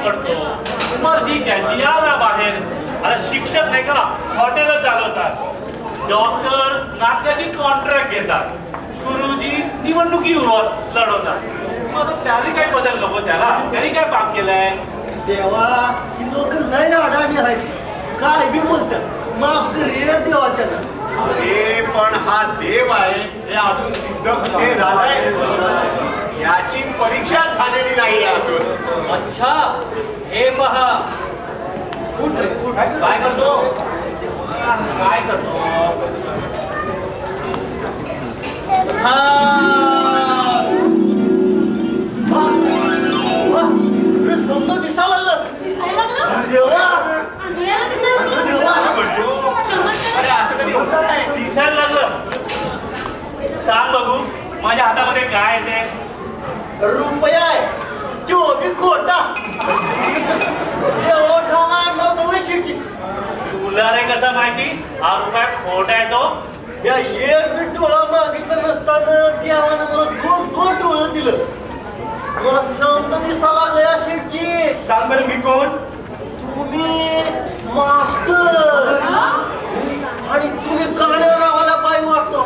पडतो. मर्जी त्याची आला बाहेर. आता शिक्षक नाही का हॉटेल चालवतात, डॉक्टर नाट्याची कॉन्ट्रॅक्ट घेतात, गुरुजी निवडणुकीवर लढवतात. मग त्याने काय बदल नको त्याला? त्यांनी काय पाप केलंय? देवा ही लोक लय अडाणी आहेत, काय बी बोलतात. माफ कर रे देवा त्यांना. अरे पण हा देव आहे हे अजून सिद्ध कुठे झालंय? याची परीक्षा झालेली नाही अजून. अच्छा हे पहा. काय करतो? काय करतो? समजा दिसायला लागलं. देवा अरे असं कधी होत नाही. दिसायला लागलं. सांग बघू माझ्या हातामध्ये काय ते? रुपया आहे तो बी खोटा. देवा ठाणा नव्हतं वैशिष्ट्य. तुला रे कसं माहिती हा रुपया खोटा आहे तो? या एक बी डोळा मागितलं नसताना देवानं मला दोन डोळं दिलं. मला समजा दिसायला लागलं या शेठची. सांग बरं मी कोण? तुम्ही मास्तर आणि तुम्ही गाण्या नावाला बाई वाटतो.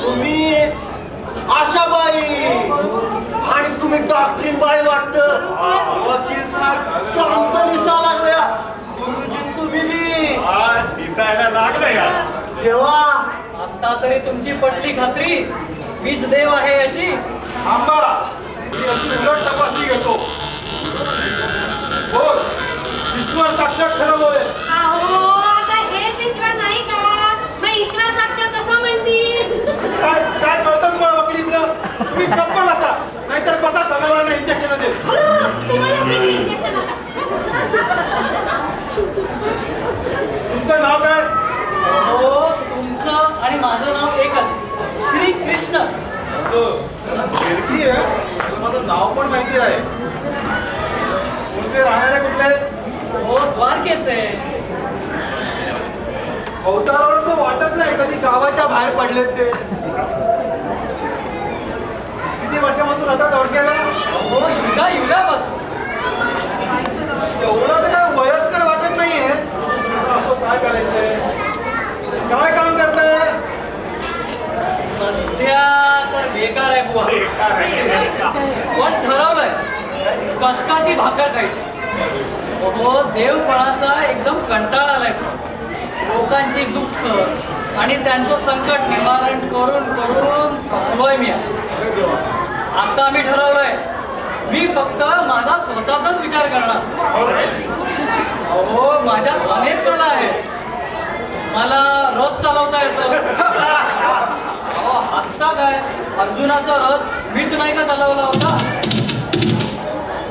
तुम्ही आशाबाई आणि तुम्ही डॉक्टरीन बाई वाटतं. वकील साहेब समजा दिसायला लागल्या. तुम्ही दिसायला लागलं या. देवा आता तरी तुमची पटली खात्री मीच देव आहे याची? आंबा मी अशी उलट तपासणी घेतो. बोल ईश्वर साक्षात ठरवलंय. अहो आता हेच ईश्वर नाही का? मग ईश्वर साक्षात कसं म्हणतील? काय काय कळतं तुम्हाला वकिलीतलं? तुम्ही गप्प बसा नाहीतर बसा जनावरांना इंजेक्शन दे. तुम्हाला किती इंजेक्शन आता? तुमचं नाव काय? हो तुमचं आणि माझं नाव एकच, श्री कृष्ण. शेरकी आहे, माझं नाव पण माहिती आहे. तुमचे राहणारे कुठले? हो द्वारकेचे. अवतारावर तो वाटत नाही कधी गावाच्या बाहेर पडलेत ते. किती वर्षापासून राहतात द्वारकेला? हो युगापासून. एवढं तर काय वयस्कर वाटत नाहीये. असं काय करायचंय? काय काम करताय? सध्या तर बेकार आहे बुवा. पण ठरवलंय कष्टाची भाकर खायची. हो देवपणाचा एकदम कंटाळा आलाय. लोकांची दुःख आणि त्यांचं संकट निवारण करून करून थकलोय मी. आता मी ठरवलंय मी फक्त माझा स्वतःचाच विचार करणार. अहो माझ्यात अनेक कला आहेत. मला रथ चालवता येतो. अहो हसता काय? अर्जुनाचा रथ मीच नाही का चालवला होता?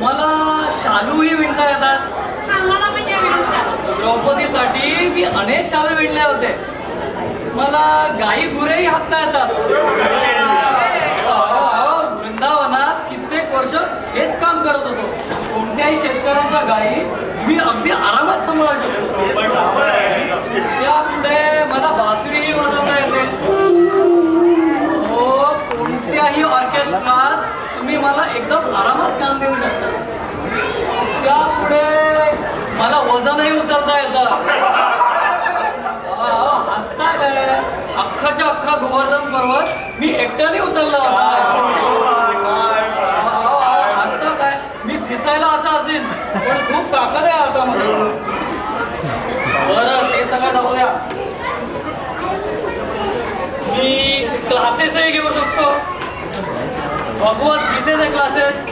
मला शालूही विणता येतात. आम्हाला पण या विषयात द्रौपदीसाठी मी अनेक शालू विणले होते. मला गाई गुरेही हाकता येतात. वृंदावनात कित्येक वर्ष हेच काम करत होतो. कोणत्याही शेतकऱ्यांच्या गायी मी अगदी आरामात सांभाळू शकतो. त्यापुढे मला बासुरीही वाजवता येते. हो कोणत्याही ऑर्केस्ट्रात तुम्ही मला एकदम आरामात काम देऊ शकता. त्यापुढे मला वजनही उचलता येतं. हसता काय? अख्खाच्या अख्खा गोवर्धन पर्वत मी एकट्याने उचलला होता. हसता काय? मी दिसायला असा असेल पण खूप ताकद आहे हातामध्ये. बरं ते सगळं जाऊ द्या. मी क्लासेसही घेऊ शकतो. भगवद्गीतेचे क्लासेस,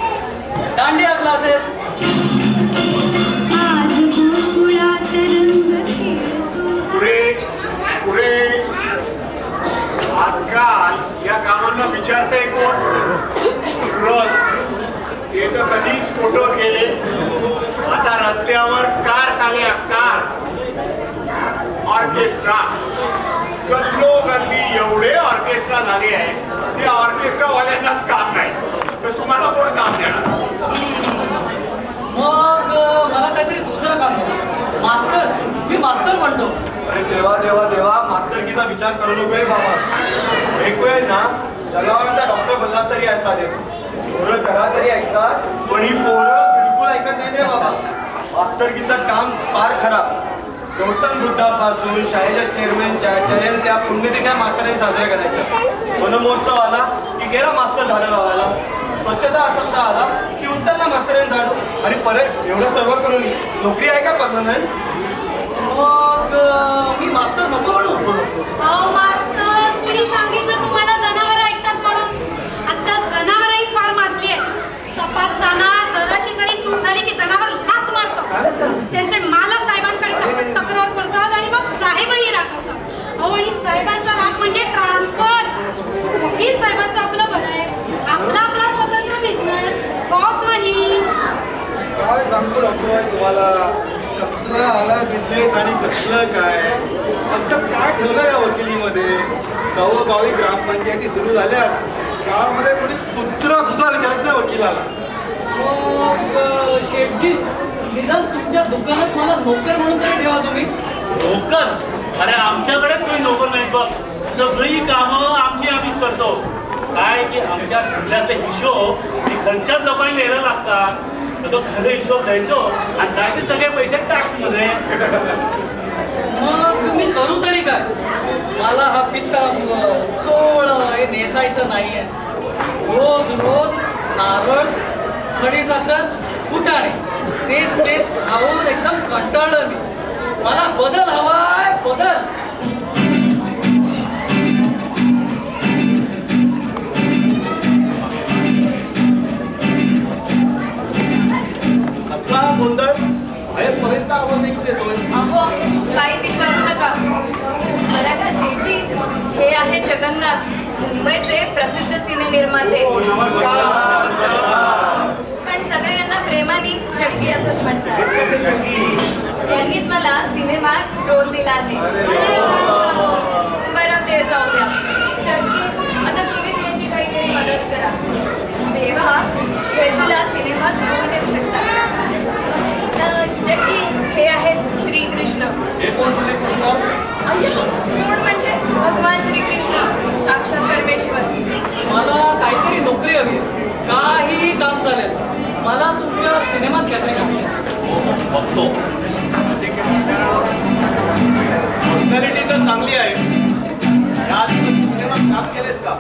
दांडिया क्लासेस. पुढे पुढे आजकाल या कामांना विचारताय कोण? रथ ते तर कधीच फोटो केले. आता रस्त्यावर कार्स आल्या. कार्स ऑर्केस्ट्रा गल्लोगल्ली एवढे ऑर्केस्ट्रा झाले आहे. त्या ऑर्केस्ट्रावाल्यांनाच काम नाही तर तुम्हाला कोण काम देणार? मग मला काहीतरी दुसरं काम आहे. मास्तर, मी मास्तर म्हणतो. अरे देवा देवा देवा, मास्तरकीचा विचार करू नको रे बाबा. एक वेळ ना जगावरचा डॉक्टर बनला तरी यायचा चालेल. पोरं जरा तरी ऐकतात, पण ही पोरं बिलकुल ऐकत नाही रे बाबा. मास्तरकीचं काम फार खराब. गौतम बुद्धापासून शाळेच्या चेअरमॅनच्या जयंत्या पुण्यतिथ्या मास्तरांनी साजऱ्या करायच्या. वनमहोत्सव आला की गेला मास्तर झाडं लावायला. स्वच्छता सप्ताह आला की उचलला मास्तरांनी झाडू. आणि परत एवढं सर्व करून नोकरी आहे का परमनंट? मग मी मास्तर नको म्हणू. अहो मास्तर, कुणी सांगितलं तुम्हाला जनावर ऐकतात म्हणून? आजकाल जनावरही फार माजली आहेत. तपासताना जराशी जरी चूक झाली की जनावर लाथ मारतं. त्यांचे मालक साहेबांकडे तक्रार करतात आणि मग साहेबही रागवतात. अहो आणि साहेबांचा राग म्हणजे ट्रान्सफर. वकील साहेबांचं आपलं बरं आहे, आपला आपला स्वतंत्र बिझनेस, बॉस नाही. काय सांगू लागतोय तुम्हाला? कसला आला बिझनेस आणि कसलं काय? आता काय ठेवलं या वकिलीमध्ये? गावोगावी ग्रामपंचायती सुरू झाल्या. गावामध्ये कोणी कुत्रा सुद्धा विचारत नाही वकिलाला. मग शेठजी, निदान तुमच्या दुकानात मला नोकर म्हणून तरी ठेवा तुम्ही. नोकर? अरे आमच्याकडेच कोणी नोकर नाही बघ. सगळी कामं आम्हीच करतो. काय की आमच्या धंद्याचे हिशोब हे घरच्याच लोकांनी द्यायला लागतात. तर तो खरे हिशोब द्यायचो आणि जायचे सगळे पैसे टॅक्समध्ये. मग मी करू तरी काय? मला हा पितांबर सोळं हे नेसायचं नाहीये. रोज रोज नारळ, खडीसाखर, फुटाणे तेच तेच खाऊन एकदम कंटाळलं मी. मला बदल हवाय, बदल. कसला गोंधळ? बाहेरपर्यंत आवाज ऐकू येतोय. अहो, काही विचारू नका. बरं का शेठजी, हे आहे जगन्नाथ, मुंबईचे प्रसिद्ध सिनेनिर्माते. पण सगळे यांना प्रेमाने जग्गी असंच म्हणतात. यांनीच मला सिनेमात रोल दिला आहे. बरं ते जाऊ द्या. जग्गी, आता तुम्हीच यांची काहीतरी मदत करा. तेव्हा हे तुला सिनेमात रोल देऊ शकता. जग्गी, हे आहेत श्रीकृष्ण. हे कोण श्रीकृष्ण? कोण म्हणजे भगवान श्रीकृष्ण, साक्षात परमेश्वर. मला काहीतरी नोकरी हवी. काही काम चालेल. मला तुमच्या सिनेमात काहीतरी हवी आहे. बघतो. पर्सनॅलिटी तर चांगली आहे. या सिनेमात काम केलेस का?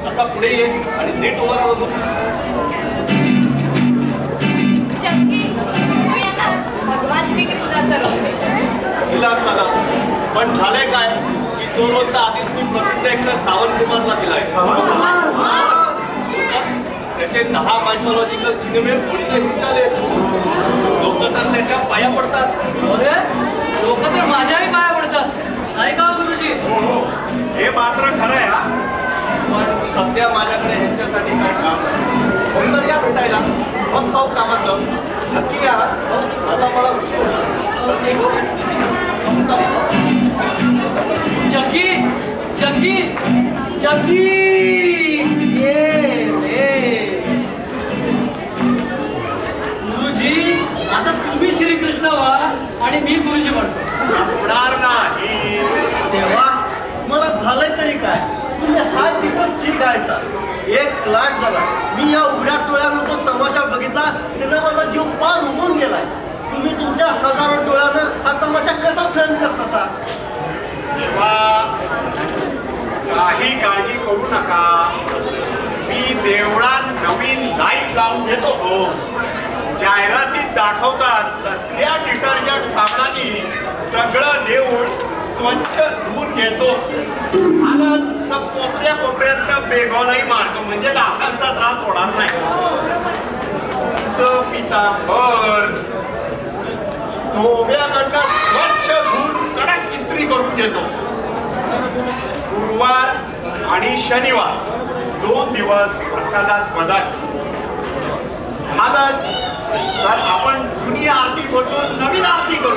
असा पुढे ये आणि नीट उभा राहतो. जग्गी, तू यांना भगवान श्रीकृष्णाचा रोल दे. दिलास मला. पण झालंय काय की तो रोल तर आधीच मी प्रसिद्ध ऍक्टर सावंत कुमारला दिलाय. त्याचे 10 मायथॉलॉजिकल सिनेमे पुढे झाले. लोक तर त्याच्या पाया पडतात. अरे, लोक तर माझ्याही पाया पडतात. नाही का गुरुजी? हे मात्र खरं आहे. हा, पण सध्या माझ्याकडे ह्यांच्यासाठी काय काम नाही. कोणतरी या भेटायला. मग पाहू कामाचं. नक्की या. आता मला उशीर होईल. जग्गी, जग्गी, जग्गी, गुरुजी, आता तुम्ही श्रीकृष्ण व्हा आणि मी गुरुजी म्हणतो. होणार नाही. तेव्हा मला झालंय तरी काय? तुम्ही हात तिथंच ठीक आहे सर. 1 लाख झाला. मी या उघड्या टोळ्यानं जो तमाशा बघितला त्यानं माझा जीव पार उमून गेलाय. तुम्ही तुमच्या हजारो टोळ्यानं हा तमाशा कसा सहन करता सा? तेव्हा काही काळजी करू नका. मी देवळात नवीन लाईट लावून घेतो. जाहिरातीत दाखवतात तसल्या डिटर्जंट साबणाने सगळं देऊळ स्वच्छ धुवून घेतो. आलंच तर कोपऱ्या कोपऱ्यात बेगोनही मारतो. म्हणजे डासांचा त्रास होणार नाही. पितांबर धोब्याकडनं स्वच्छ धुवून कडक इस्त्री करून घेतो. गुरुवार आणि शनिवार 2 दिवस प्रसादात पदार्थ झालंच तर आपण जुनी आरती बदलून नवीन आरती करू.